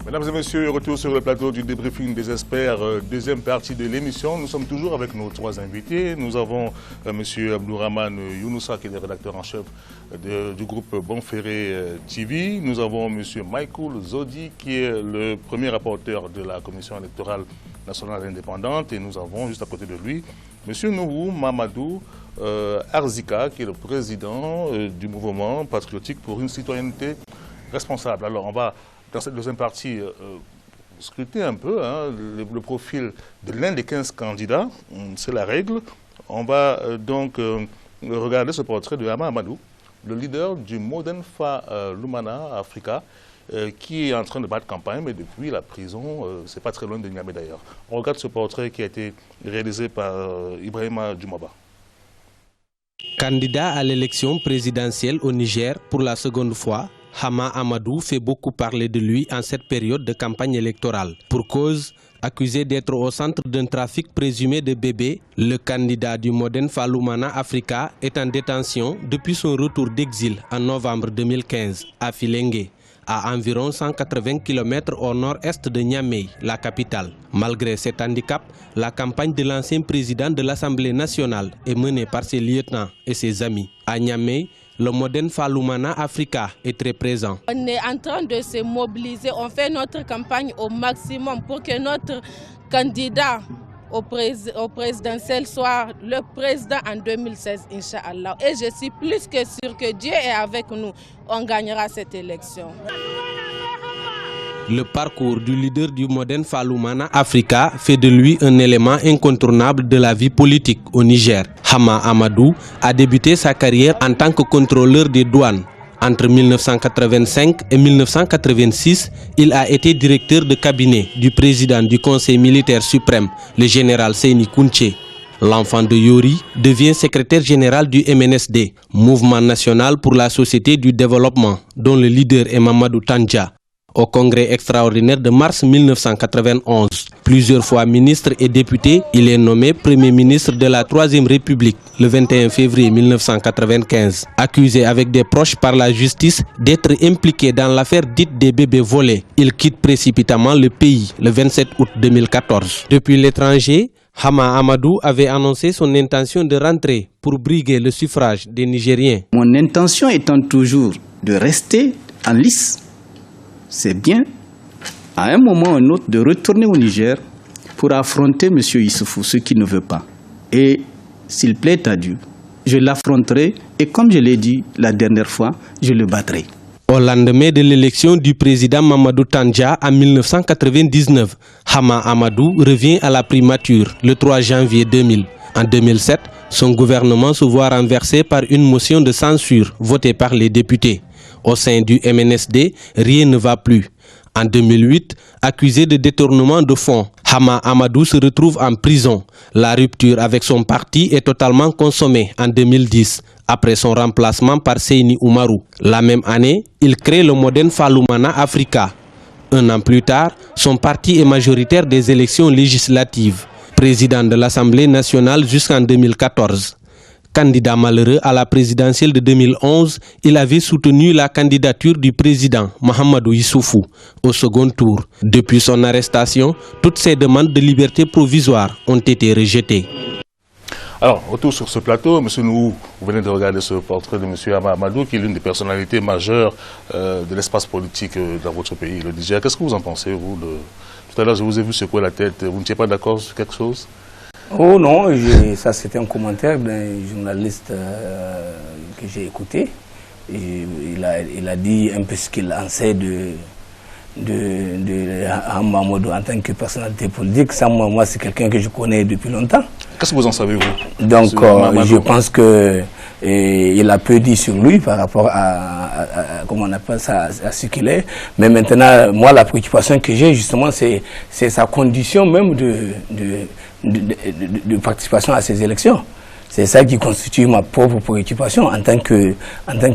Mesdames et messieurs, retour sur le plateau du débriefing des experts, deuxième partie de l'émission. Nous sommes toujours avec nos trois invités. Nous avons M. Abdourahmane Younoussa, qui est le rédacteur en chef du groupe Bonferré TV. Nous avons M. Michael Zodi, qui est le premier rapporteur de la Commission électorale nationale indépendante. Et nous avons juste à côté de lui M. Nourou Mamadou Arzika, qui est le président du mouvement patriotique pour une citoyenneté responsable. Alors on va, dans cette deuxième partie, scruter un peu le profil de l'un des 15 candidats, c'est la règle. On va donc regarder ce portrait de Hama Amadou, le leader du Modern Lumana Africa, qui est en train de battre campagne, mais depuis la prison, c'est pas très loin de Niamey d'ailleurs. On regarde ce portrait qui a été réalisé par Ibrahima Djumaba. Candidat à l'élection présidentielle au Niger pour la seconde fois, Hama Amadou fait beaucoup parler de lui en cette période de campagne électorale. Pour cause, accusé d'être au centre d'un trafic présumé de bébés, le candidat du Modern Lumana Africa est en détention depuis son retour d'exil en novembre 2015 à Filengue, à environ 180 km au nord-est de Niamey, la capitale. Malgré cet handicap, la campagne de l'ancien président de l'Assemblée nationale est menée par ses lieutenants et ses amis. À Niamey, le Modern Lumana Africa est très présent. On est en train de se mobiliser, on fait notre campagne au maximum pour que notre candidat au présidentiel soit le président en 2016, Inch'Allah. Et je suis plus que sûr que Dieu est avec nous, on gagnera cette élection. Le parcours du leader du Modern Lumana Africa fait de lui un élément incontournable de la vie politique au Niger. Hama Amadou a débuté sa carrière en tant que contrôleur des douanes. Entre 1985 et 1986, il a été directeur de cabinet du président du Conseil militaire suprême, le général Seyni Kounché. L'enfant de Yori devient secrétaire général du MNSD, Mouvement national pour la société du développement, dont le leader est Mamadou Tandja. Au congrès extraordinaire de mars 1991, plusieurs fois ministre et député, il est nommé Premier ministre de la Troisième République le 21 février 1995. Accusé avec des proches par la justice d'être impliqué dans l'affaire dite des bébés volés, il quitte précipitamment le pays le 27 août 2014. Depuis l'étranger, Hama Amadou avait annoncé son intention de rentrer pour briguer le suffrage des Nigériens. Mon intention étant toujours de rester en lice. C'est bien, à un moment ou un autre, de retourner au Niger pour affronter M. Issoufou, ce qu'il ne veut pas. Et s'il plaît à Dieu, je l'affronterai et comme je l'ai dit la dernière fois, je le battrai. Au lendemain de l'élection du président Mamadou Tandja en 1999, Hama Amadou revient à la primature le 3 janvier 2000. En 2007, son gouvernement se voit renversé par une motion de censure votée par les députés. Au sein du MNSD, rien ne va plus. En 2008, accusé de détournement de fonds, Hama Amadou se retrouve en prison. La rupture avec son parti est totalement consommée en 2010, après son remplacement par Seyni Oumarou. La même année, il crée le Modern Lumana Africa. Un an plus tard, son parti est majoritaire des élections législatives. Président de l'Assemblée nationale jusqu'en 2014. Candidat malheureux à la présidentielle de 2011, il avait soutenu la candidature du président Mahamadou Issoufou au second tour. Depuis son arrestation, toutes ses demandes de liberté provisoire ont été rejetées. Alors, retour sur ce plateau, M. Nourou, vous venez de regarder ce portrait de M. Hama Amadou, qui est l'une des personnalités majeures de l'espace politique dans votre pays, le Niger. Qu'est-ce que vous en pensez, vous Tout à l'heure, je vous ai vu secouer la tête. Vous n'étiez pas d'accord sur quelque chose? Oh non, ça c'était un commentaire d'un journaliste que j'ai écouté. Il a dit un peu ce qu'il en sait de Hama Amadou en tant que personnalité politique. Ça, moi c'est quelqu'un que je connais depuis longtemps. Qu'est-ce que vous en savez, vous? Donc je pense que il a peu dit sur lui par rapport à comment on appelle ça, à ce qu'il est. Mais maintenant, moi la préoccupation que j'ai justement, c'est sa condition même de participation à ces élections. C'est ça qui constitue ma propre préoccupation en tant que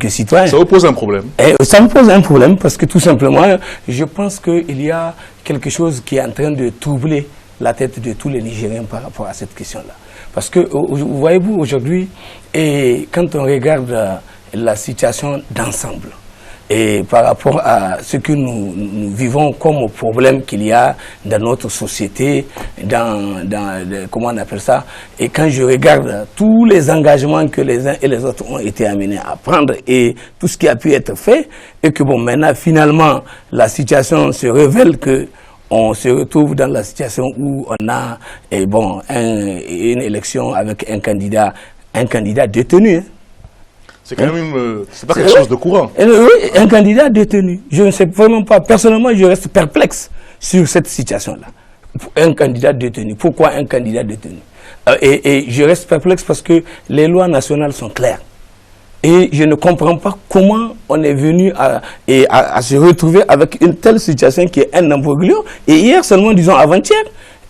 citoyen. Ça vous pose un problème? Ça me pose un problème parce que tout simplement, je pense qu'il y a quelque chose qui est en train de troubler la tête de tous les Nigériens par rapport à cette question-là. Parce que, voyez-vous, aujourd'hui, et quand on regarde la situation d'ensemble, et par rapport à ce que nous vivons comme problème qu'il y a dans notre société, comment on appelle ça, et quand je regarde tous les engagements que les uns et les autres ont été amenés à prendre et tout ce qui a pu être fait, et que bon, maintenant finalement la situation se révèle que on se retrouve dans la situation où on a une élection avec un candidat détenu. Hein. C'est quand même c'est pas quelque chose de courant. Oui, un candidat détenu. Je ne sais vraiment pas. Personnellement, je reste perplexe sur cette situation-là. Un candidat détenu. Pourquoi un candidat détenu? Et je reste perplexe parce que les lois nationales sont claires. Et je ne comprends pas comment on est venu à se retrouver avec une telle situation qui est un imbroglio. Et hier seulement, disons avant-hier,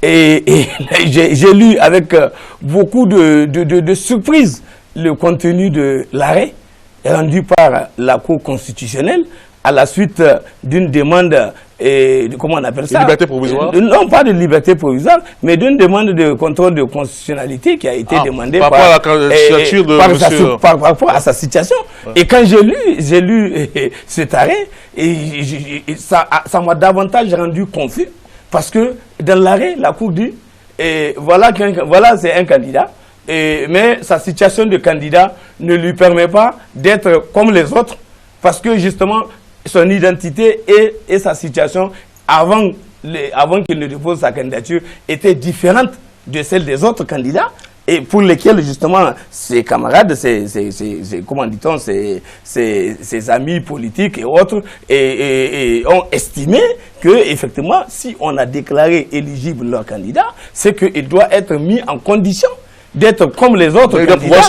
et j'ai lu avec beaucoup de surprises le contenu de l'arrêt rendu par la Cour constitutionnelle à la suite d'une demande, comment on appelle ça? De liberté provisoire? Non, pas de liberté provisoire, mais d'une demande de contrôle de constitutionnalité qui a été demandée par rapport à sa situation. Ouais. Et quand j'ai lu cet arrêt, ça m'a davantage rendu confus, parce que dans l'arrêt, la Cour dit, voilà c'est un candidat, mais sa situation de candidat ne lui permet pas d'être comme les autres, parce que justement, son identité et sa situation avant qu'il ne dépose sa candidature était différente de celle des autres candidats, et pour lesquels justement ses camarades, comment dit-on, ses amis politiques et autres ont estimé que effectivement, si on a déclaré éligible leur candidat, c'est qu'il doit être mis en condition d'être comme les autres candidats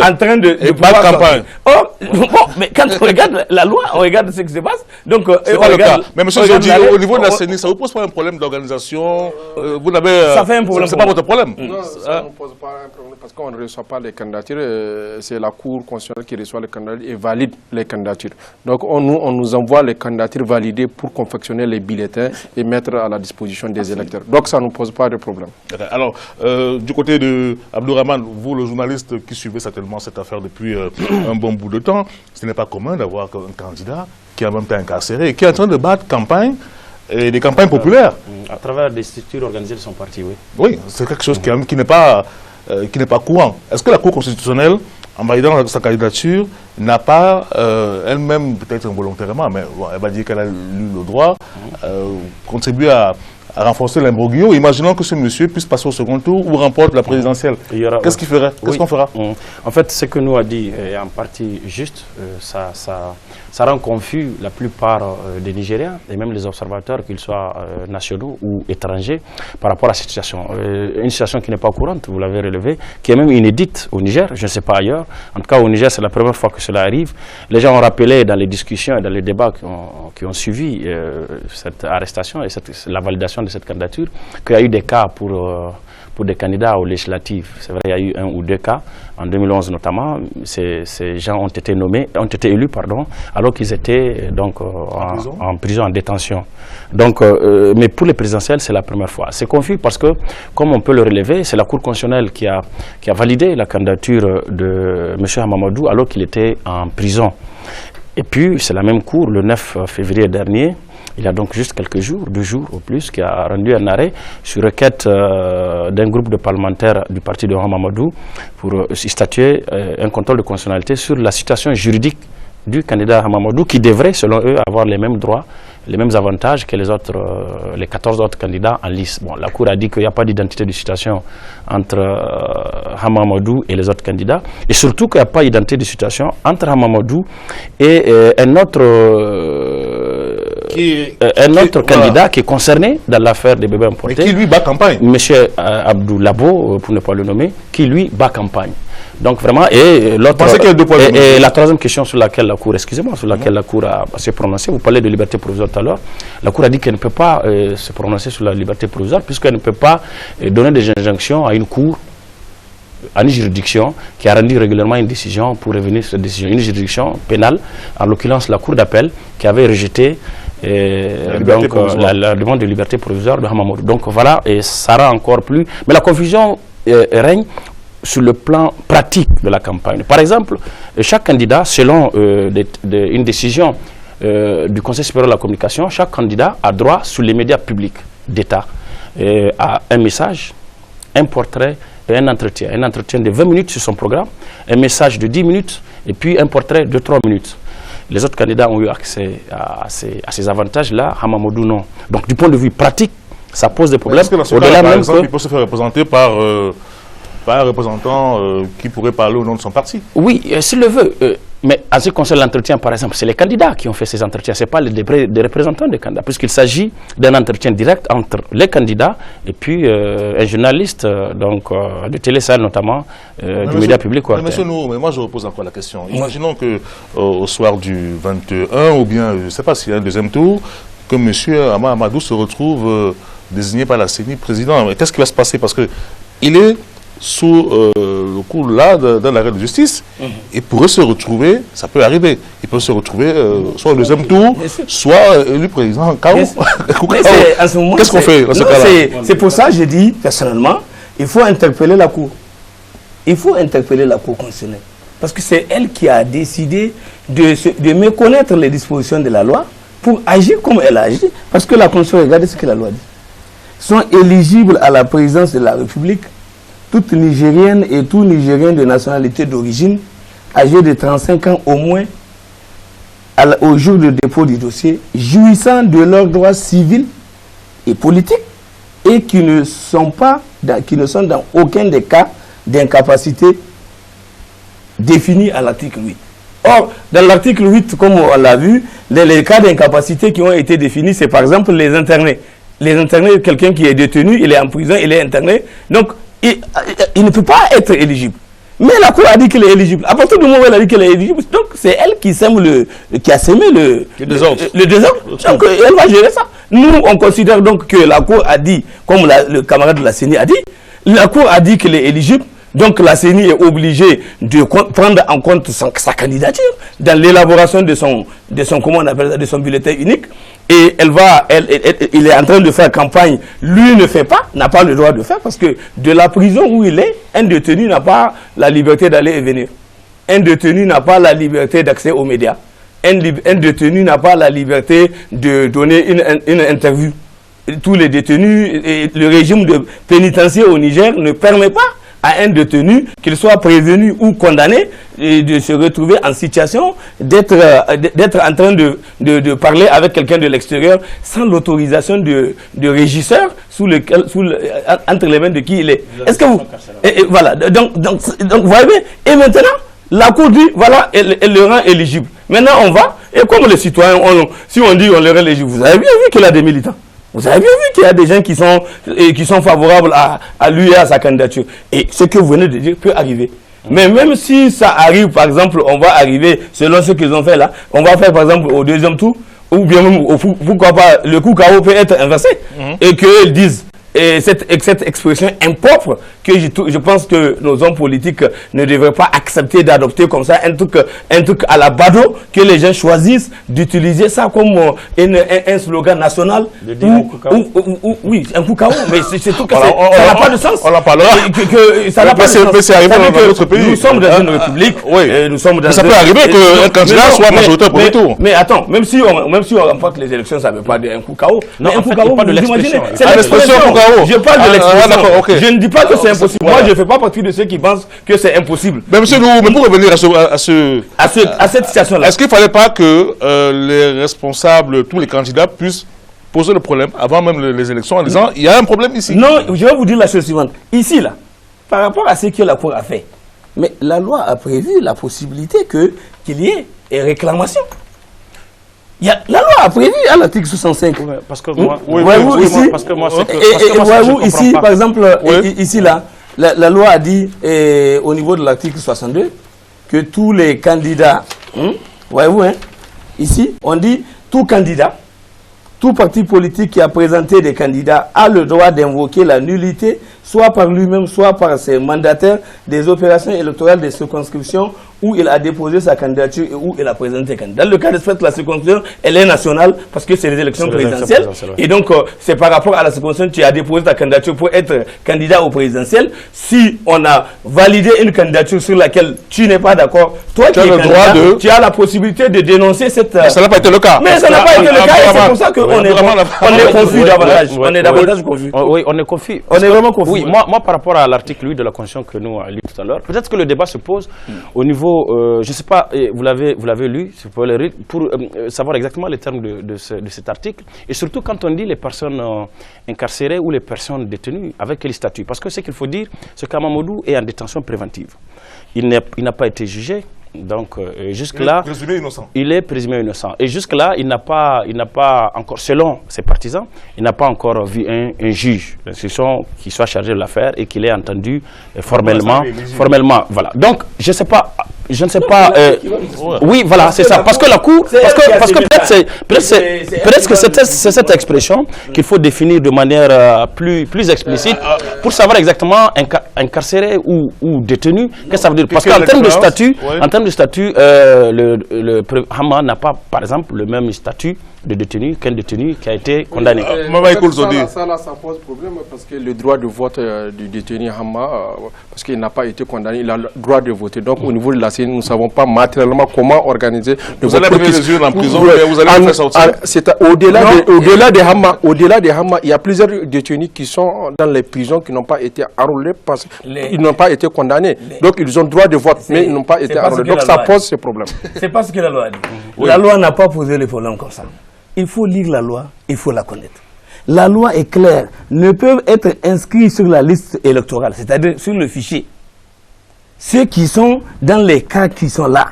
en train de pouvoir campagne. Or, bon, mais quand on regarde la loi, on regarde ce qui se passe. Donc, c'est pas le cas. Mais monsieur Jordi, au niveau de la CENI, ça vous pose pas un problème d'organisation? Vous n'avez. Ça fait un problème. C'est pas votre problème. Non, ça ne pose pas un problème parce qu'on ne reçoit pas les candidatures. C'est la Cour constitutionnelle qui reçoit les candidatures et valide les candidatures. Donc, on nous envoie les candidatures validées pour confectionner les bulletins et mettre à la disposition des électeurs. Donc, ça ne pose pas de problème. Alors, du côté de Abdou Rahman, vous, le journaliste qui suivez certainement cette affaire depuis un bon bout de temps, ce n'est pas commun d'avoir un candidat qui est en même temps incarcéré et qui est en train de battre campagne, et des campagnes populaires. À travers des structures organisées de son parti, oui. Oui, c'est quelque chose qui n'est pas courant. Est-ce que la Cour constitutionnelle, en validant sa candidature, n'a pas elle-même, peut-être involontairement, mais bon, elle va dire qu'elle a lu le droit, contribué à renforcer l'imbroglio? Imaginons que ce monsieur puisse passer au second tour ou remporte la présidentielle. Qu'est-ce qu'il ferait? Qu'est-ce qu'on fera? En fait, ce que nous a dit est en partie juste. Ça rend confus la plupart des Nigériens et même les observateurs, qu'ils soient nationaux ou étrangers, par rapport à cette situation. Une situation qui n'est pas courante, vous l'avez relevé, qui est même inédite au Niger, je ne sais pas ailleurs. En tout cas, au Niger, c'est la première fois que cela arrive. Les gens ont rappelé dans les discussions et dans les débats qui ont suivi cette arrestation et la validation de cette candidature, qu'il y a eu des cas pour des candidats aux législatives. C'est vrai, il y a eu 1 ou 2 cas, en 2011 notamment. Ces gens ont été élus, alors qu'ils étaient donc en prison, en détention. Donc, mais pour les présidentielles, c'est la première fois. C'est confus parce que, comme on peut le relever, c'est la Cour constitutionnelle qui a validé la candidature de M. Hamamadou alors qu'il était en prison. Et puis, c'est la même Cour, le 9 février dernier, il y a donc juste quelques jours, 2 jours au plus, qui a rendu un arrêt sur requête d'un groupe de parlementaires du parti de Hamamadou pour statuer un contrôle de constitutionnalité sur la situation juridique du candidat Hamamadou qui devrait, selon eux, avoir les mêmes droits, les mêmes avantages que les 14 autres candidats en lice. Bon, la Cour a dit qu'il n'y a pas d'identité de situation entre Hamamadou et les autres candidats, et surtout qu'il n'y a pas d'identité de situation entre Hamamadou et un autre candidat qui est concerné dans l'affaire des bébés importés. Et qui lui bat campagne. Monsieur Abdou Labo, pour ne pas le nommer, qui lui bat campagne. Donc vraiment, et la troisième question sur laquelle la Cour, la Cour a se prononcé, vous parlez de liberté provisoire tout à l'heure, la Cour a dit qu'elle ne peut pas se prononcer sur la liberté provisoire puisqu'elle ne peut pas donner des injonctions à une Cour, à une juridiction qui a rendu régulièrement une décision pour revenir sur cette décision, une juridiction pénale, en l'occurrence la Cour d'appel, qui avait rejeté la demande de liberté provisoire de Hamamadou. Donc voilà, et ça rend encore plus. Mais la confusion règne sur le plan pratique de la campagne. Par exemple, chaque candidat, selon une décision du Conseil supérieur de la communication, chaque candidat a droit, sous les médias publics d'État, à un message, un portrait et un entretien. Un entretien de 20 minutes sur son programme, un message de 10 minutes et puis un portrait de 3 minutes. Les autres candidats ont eu accès à ces avantages-là, Hamamoudou non. Donc du point de vue pratique, ça pose des problèmes. Au-delà même que... il peut se faire représenter par un représentant qui pourrait parler au nom de son parti. Oui, s'il le veut. Mais en ce qui concerne l'entretien, par exemple, c'est les candidats qui ont fait ces entretiens, ce n'est pas des représentants des candidats, puisqu'il s'agit d'un entretien direct entre les candidats et puis un journaliste de Télé Sahel notamment, du média public. Monsieur Nour, mais moi je repose encore la question. Imaginons qu'au soir du 21 ou bien, je ne sais pas s'il y a un deuxième tour, que M. Amadou se retrouve désigné par la CENI président. Qu'est-ce qui va se passer? Parce qu'il est sous le coup là dans l'arrêt de justice, il pourrait se retrouver, ça peut arriver, il peut se retrouver soit au deuxième tour, soit élu président. Qu'est-ce qu'on fait dans ce cas-là? C'est pour ça que je dis personnellement, il faut interpeller la Cour. Il faut interpeller la Cour constitutionnelle. Parce que c'est elle qui a décidé de méconnaître les dispositions de la loi pour agir comme elle a agi. Parce que la Constitution, regardez ce que la loi dit. Sont éligibles à la présidence de la République toute Nigérienne et tout Nigérien de nationalité d'origine âgé de 35 ans au moins au jour de dépôt du dossier, jouissant de leurs droits civils et politiques et qui ne sont dans aucun des cas d'incapacité définis à l'article 8. Or, dans l'article 8, comme on l'a vu, les cas d'incapacité qui ont été définis, c'est par exemple les internés. Les internés, quelqu'un qui est détenu, il est en prison, il est interné, donc il ne peut pas être éligible. Mais la Cour a dit qu'il est éligible. À partir du moment où elle a dit qu'il est éligible, donc c'est elle qui a semé le désordre. Donc elle va gérer ça. Nous, on considère donc que la Cour a dit, comme le camarade de la CENI a dit, la Cour a dit qu'il est éligible. Donc la CENI est obligée de prendre en compte sa candidature dans l'élaboration de son comment on appelle ça, de son bulletin unique. Et il est en train de faire campagne. Lui n'a pas le droit de faire parce que de la prison où il est, un détenu n'a pas la liberté d'aller et venir. Un détenu n'a pas la liberté d'accès aux médias. Un détenu n'a pas la liberté de donner une interview. Tous les détenus, et le régime pénitentiaire au Niger ne permet pas à un détenu, qu'il soit prévenu ou condamné, de se retrouver en situation d'être en train de parler avec quelqu'un de l'extérieur sans l'autorisation du régisseur entre les mains de qui il est. Est-ce que vous... voilà, donc vous voyez bien. Et maintenant, la Cour dit, voilà, elle le rend éligible. Maintenant, on va, et comme les citoyens, si on dit on le rend éligible, vous avez bien vu qu'il a des militants. Vous avez bien vu qu'il y a des gens qui sont favorables à lui et à sa candidature. Et ce que vous venez de dire peut arriver. Mais même si ça arrive, par exemple, on va arriver, selon ce qu'ils ont fait là, on va faire par exemple au deuxième tour, ou bien même, pourquoi pas, le coup KO peut être inversé. Et qu'ils disent, et cette expression impropre que je pense que nos hommes politiques ne devraient pas accepter d'adopter comme ça, un truc à la bado, que les gens choisissent d'utiliser ça comme un slogan national. Oui, un coup KO, mais c'est tout que ça n'a pas de sens. On en parlera. Ça n'a pas de sens. C'est arrivé dans notre pays. Nous sommes dans une république. Nous sommes dans ça peut arriver qu'un candidat soit majoritaire pour le tour. Mais attends, même si on remporte les élections, ça ne veut pas dire un coup KO. Non, un coup KO, pas de l'expression. C'est l'expression. Je parle de l'expression. Je ne dis pas que c'est impossible. Moi, je ne fais pas partie de ceux qui pensent que c'est impossible. Mais monsieur Nour, mais pour revenir à cette situation-là. Est-ce qu'il ne fallait pas que les responsables, tous les candidats puissent poser le problème avant même les élections en disant il y a un problème ici? Non, je vais vous dire la chose suivante. Ici, là, par rapport à ce que la Cour a fait, mais la loi a prévu la possibilité qu'il y ait une réclamation. La loi a prévu à l'article 65. Ouais, parce que moi, ici, par exemple, ici là, la loi a dit au niveau de l'article 62 que tous les candidats, voyez-vous, ici, on dit tout candidat, tout parti politique qui a présenté des candidats a le droit d'invoquer la nullité, soit par lui-même, soit par ses mandataires, des opérations électorales des circonscriptions où il a déposé sa candidature et où il a présenté ses candidats. Dans le cas d'espèce, la circonscription, elle est nationale parce que c'est les élections présidentielles. Et donc, c'est par rapport à la circonscription, tu as déposé ta candidature pour être candidat au présidentiel. Si on a validé une candidature sur laquelle tu n'es pas d'accord, toi qui es candidat, tu as la possibilité de dénoncer cette... Mais ça n'a pas été le cas. Mais ça n'a pas été le cas et c'est pour ça qu'on est confus davantage. On est davantage confus. Oui, on est confus. On est vraiment confus. Oui, moi par rapport à l'article 8 de la Constitution que nous avons lu tout à l'heure, peut-être que le débat se pose au niveau, je ne sais pas, vous l'avez lu, pour savoir exactement les termes de cet article, et surtout quand on dit les personnes incarcérées ou les personnes détenues, avec quel statut. Parce que ce qu'il faut dire, c'est qu'Hamamadou est en détention préventive. Il n'a pas été jugé. Donc jusque-là, il est présumé innocent. Et jusque-là, il n'a pas encore, selon ses partisans, il n'a pas encore vu un juge d'instruction qui soit chargé de l'affaire et qu'il ait entendu formellement. Voilà. Donc, je ne sais pas. Oui, voilà, c'est ça. Parce que la Cour, parce que peut-être que c'est cette expression qu'il faut définir de manière plus explicite pour savoir exactement incarcéré ou détenu, qu'est-ce que ça veut dire. Parce qu'en termes de statut, le Hama n'a pas, par exemple, le même statut de détenu qu'un détenu qui a été condamné. Ça pose problème parce que le droit de vote du détenu Hama, parce qu'il n'a pas été condamné, il a le droit de voter. Donc au niveau de la CENI, nous ne savons pas matériellement comment organiser le vote. Vous allez mettre les yeux en prison et vous allez le faire sortir. Au-delà des Hama, il y a plusieurs détenus qui sont dans les prisons qui n'ont pas été enrôlés parce qu'ils n'ont pas été condamnés. Donc ils ont le droit de vote, mais ils n'ont pas été enrôlés. Donc ça pose ce problème. C'est pas ce que la loi a dit. La loi n'a pas posé les problèmes comme ça. Il faut lire la loi, il faut la connaître. La loi est claire, ne peuvent être inscrits sur la liste électorale, c'est-à-dire sur le fichier. Ceux qui sont dans les cas qui sont là,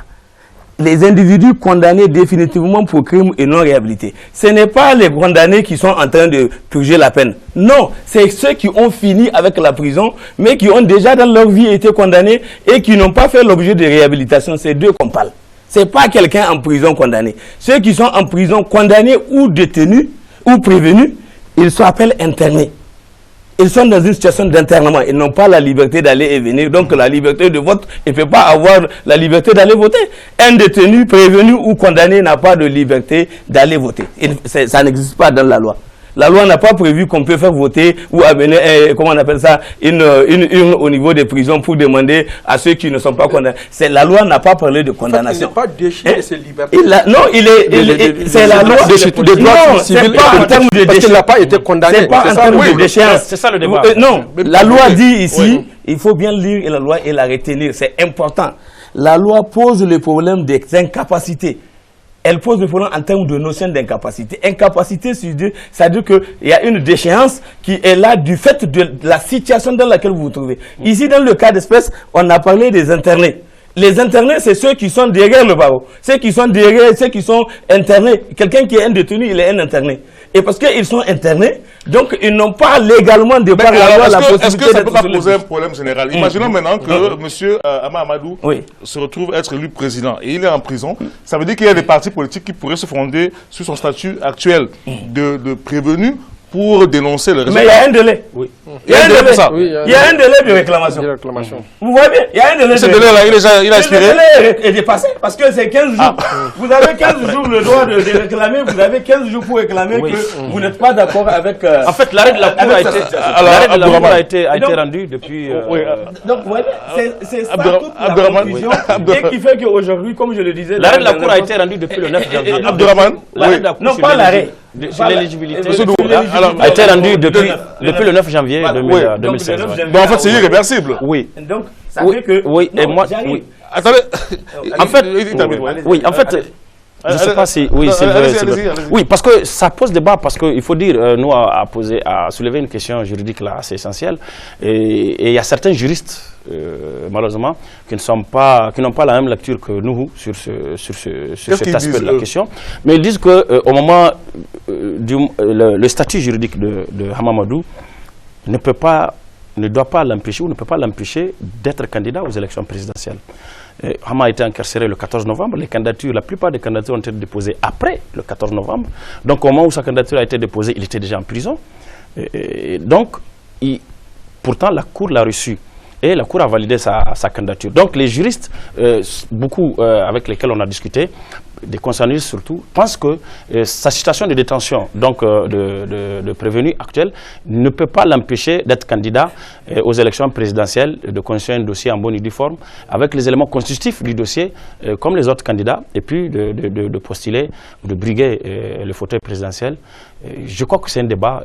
les individus condamnés définitivement pour crimes et non réhabilités. Ce n'est pas les condamnés qui sont en train de purger la peine. Non, c'est ceux qui ont fini avec la prison, mais qui ont déjà dans leur vie été condamnés et qui n'ont pas fait l'objet de réhabilitation. C'est d'eux qu'on parle. Ce n'est pas quelqu'un en prison condamné. Ceux qui sont en prison condamnés ou détenus ou prévenus, ils s'appellent internés. Ils sont dans une situation d'internement. Ils n'ont pas la liberté d'aller et venir. Donc la liberté de vote, il ne peut pas avoir la liberté d'aller voter. Un détenu, prévenu ou condamné n'a pas de liberté d'aller voter. Ça n'existe pas dans la loi. La loi n'a pas prévu qu'on peut faire voter ou amener, comment on appelle ça, une urne au niveau des prisons pour demander à ceux qui ne sont pas condamnés. La loi n'a pas parlé de condamnation. En fait, il n'est pas déchet, c'est liberté. C'est la loi des droits civils. C'est pas en termes de déchéance. Parce qu'il n'a pas été condamné. C'est pas en termes de déchéance. C'est ça le débat. Non, la loi dit ici, il faut bien lire la loi et la retenir. C'est important. La loi pose le problème des incapacités. Elle pose le problème en termes de notion d'incapacité. Incapacité, c'est-à-dire qu'il y a une déchéance qui est là du fait de la situation dans laquelle vous vous trouvez. Ici, dans le cas d'espèce, on a parlé des internés. Les internés, c'est ceux qui sont derrière le barreau. Ceux qui sont derrière, ceux qui sont internés. Quelqu'un qui est un détenu, il est un interné. Et parce qu'ils sont internés, donc ils n'ont pas légalement de par la loi la possibilité. Est-ce que ça ne peut pas poser un problème général? Imaginons maintenant que M. Amadou se retrouve être élu président et il est en prison. Ça veut dire qu'il y a des partis politiques qui pourraient se fonder sur son statut actuel de prévenu pour dénoncer le résultat. Mais il y a un délai. Oui. Il y a un délai pour ça. Il y a un délai de réclamation. Vous voyez bien, il y a un délai. Ce délai-là, il a expiré. Le délai est dépassé parce que c'est 15 jours. Vous avez 15 jours le droit de réclamer. Vous avez 15 jours pour réclamer que vous n'êtes pas d'accord avec... En fait, l'arrêt de la Cour a été rendu depuis... Donc, vous voyez, c'est ça toute la confusion et qui fait qu'aujourd'hui, comme je le disais... L'arrêt de la Cour a été rendu depuis le 9 janvier. Abdourahmane, non, pas l'arrêt. Sur l'éligibilité a été rendu depuis le 9 janvier 2016. Donc en fait c'est irréversible. Oui. Donc ça fait que... Oui, et moi... Attendez. En fait, oui, en fait... Je ne sais pas si... Oui, c'est vrai. Oui, parce que ça pose débat, parce qu'il faut dire, nous, à soulever une question juridique là assez essentielle. Et il y a certains juristes, malheureusement, qui n'ont pas la même lecture que nous sur cet aspect de la question. Mais ils disent qu'au moment le statut juridique de Hamamadou ne doit pas l'empêcher ou ne peut pas l'empêcher d'être candidat aux élections présidentielles. Hama a été incarcéré le 14 novembre. La plupart des candidatures ont été déposées après le 14 novembre. Donc au moment où sa candidature a été déposée, il était déjà en prison. Donc, pourtant, la Cour l'a reçu. et la Cour a validé sa candidature. Donc les juristes, beaucoup avec lesquels on a discuté, des concernistes surtout, pensent que sa situation de détention, donc de prévenu actuel, ne peut pas l'empêcher d'être candidat aux élections présidentielles, de constituer un dossier en bonne et due forme, avec les éléments constitutifs du dossier, comme les autres candidats, et puis de postuler, de briguer le fauteuil présidentiel. Je crois que c'est un débat.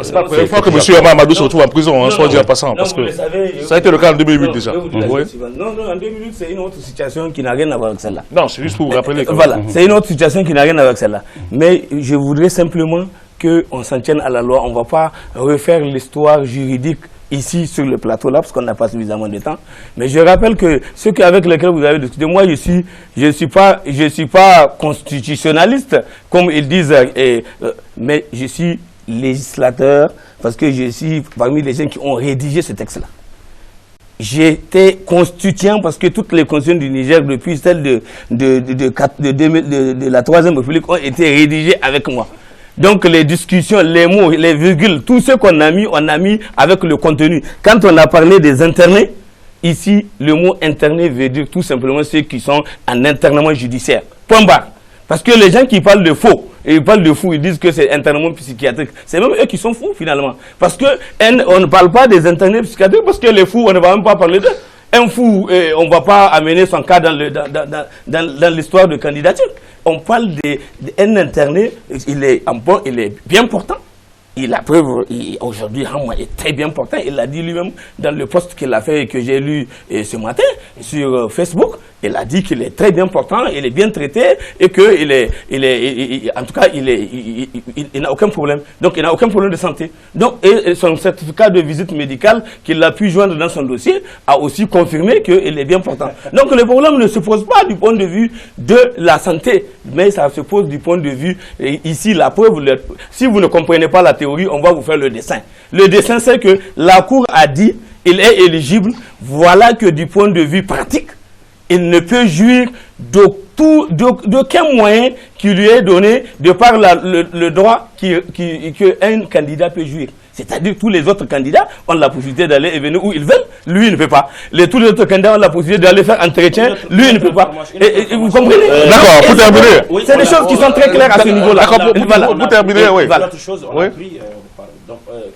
C'est pas la première fois que M. Amadou se retrouve en prison, soit dit en passant, parce que ça a été le cas en 2008 déjà. Non, en 2008, c'est une autre situation qui n'a rien à voir avec celle-là. Non, c'est juste pour vous rappeler. Voilà, c'est une autre situation qui n'a rien à voir avec celle-là. Mais je voudrais simplement qu'on s'en tienne à la loi. On ne va pas refaire l'histoire juridique ici sur le plateau là, parce qu'on n'a pas suffisamment de temps. Mais je rappelle que ceux avec lesquels vous avez discuté, moi je suis pas constitutionnaliste, comme ils disent, mais je suis législateur, parce que je suis parmi les gens qui ont rédigé ce texte-là. J'étais constituant parce que toutes les constitutions du Niger, depuis celle de la Troisième République, ont été rédigées avec moi. Donc les discussions, les mots, les virgules, tout ce qu'on a mis avec le contenu. Quand on a parlé des internés, ici, le mot interné veut dire tout simplement ceux qui sont en internement judiciaire. Point barre. Parce que les gens qui parlent de faux, et ils parlent de fous, ils disent que c'est internement psychiatrique. C'est même eux qui sont fous finalement. Parce que on ne parle pas des internés psychiatriques parce que les fous, on ne va même pas parler d'eux. Un fou, on ne va pas amener son cas dans l'histoire de candidature. On parle d'un interné, il est bien portant. La preuve, aujourd'hui, Hamma est très bien portant. Il l'a dit lui-même dans le post qu'il a fait et que j'ai lu ce matin sur Facebook. Il a dit qu'il est très bien portant, il est bien traité et en tout cas, il n'a aucun problème. Donc, il n'a aucun problème de santé. Donc, et son certificat de visite médicale qu'il a pu joindre dans son dossier a aussi confirmé qu'il est bien portant. Donc, le problème ne se pose pas du point de vue de la santé, mais ça se pose du point de vue, ici, la preuve, si vous ne comprenez pas la théorie, on va vous faire le dessin. Le dessin, c'est que la Cour a dit il est éligible, voilà que du point de vue pratique, il ne peut jouir d'aucun moyen qui lui est donné de par le droit qu'un candidat peut jouir. C'est-à-dire que tous les autres candidats ont la possibilité d'aller et venir où ils veulent, lui il ne peut pas. Tous les autres candidats ont la possibilité d'aller faire entretien, lui il ne peut pas. Et vous comprenez? D'accord, pour terminer. C'est des choses qui sont très claires à ce niveau-là. D'accord, pour terminer, oui. L'autre chose, on a appris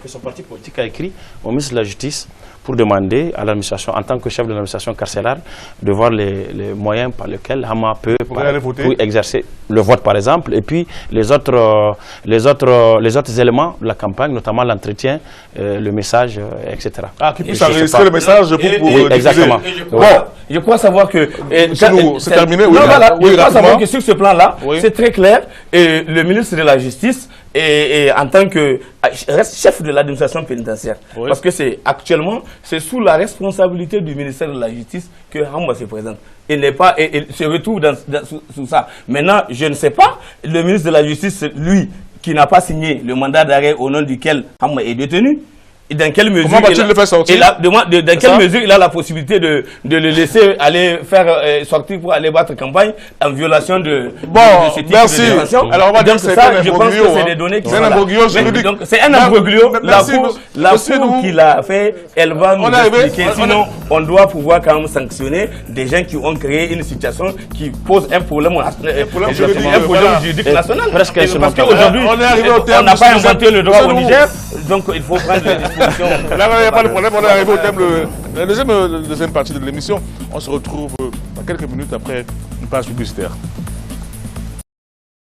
que son parti politique a écrit au ministre de la Justice pour demander à l'administration, en tant que chef de l'administration carcérale, de voir les moyens par lesquels Hamma peut exercer le vote, par exemple, et puis les autres éléments de la campagne, notamment l'entretien, le message, etc. Ah, qui puisse enregistrer le message pour exactement. Bon, je crois savoir que... c'est terminé, oui. Non, voilà, je crois savoir que sur ce plan-là, c'est très clair, et le ministre de la Justice, et en tant que chef de l'administration pénitentiaire, parce que actuellement, c'est sous la responsabilité du ministère de la Justice que Hamma se présente. Il n'est pas, il se retrouve sous ça. Maintenant, je ne sais pas, le ministre de la Justice, lui, qui n'a pas signé le mandat d'arrêt au nom duquel Hamma est détenu, dans quelle mesure il a la possibilité de le laisser aller faire sortir pour aller battre campagne en violation de ce type de détention. Alors on va dire que c'est un imbroglio. C'est un imbroglio juridique. C'est un imbroglio. La cour qui l'a fait, elle va nous expliquer. Sinon, on doit pouvoir quand même sanctionner des gens qui ont créé une situation qui pose un problème juridique national. Parce qu'aujourd'hui, on n'a pas inventé le droit au Niger, donc il faut prendre les dispositions. Là, il n'y a pas de problème, on est arrivé au thème de la deuxième partie de l'émission. On se retrouve dans quelques minutes après une page publicitaire.